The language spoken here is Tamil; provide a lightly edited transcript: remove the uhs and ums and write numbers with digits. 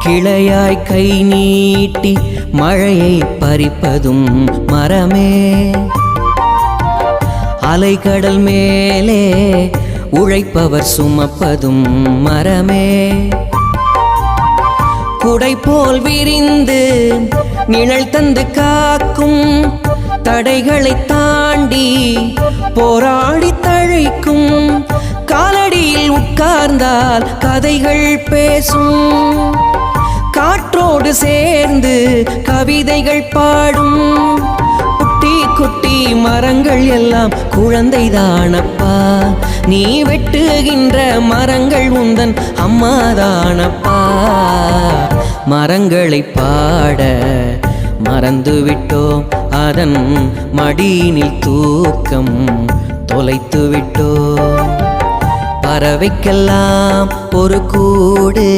கிளையாய் கை நீட்டி மழையை பறிப்பதும் மரமே. அலைகடல் மேலே உழைப்பவர் சுமப்பதும் மரமே. குடை போல் விரிந்து நிழல் தந்து காக்கும், தடைகளை தாண்டி போராடி தழைக்கும். காலடியில் உட்கார்ந்தால் கதைகள் பேசும், காற்றோடு சேர்ந்து கவிதைகள் பாடும். குட்டி குட்டி மரங்கள் எல்லாம் குழந்தைதானப்பா, நீ வெட்டுகின்ற மரங்கள் உந்தன் அம்மாதானப்பா. மரங்களை பாட மறந்துவிட்டோம், அதன் மடியினில் தூக்கம் தொலைத்து விட்டோம். பறவைக்கெல்லாம் ஒரு கூடு,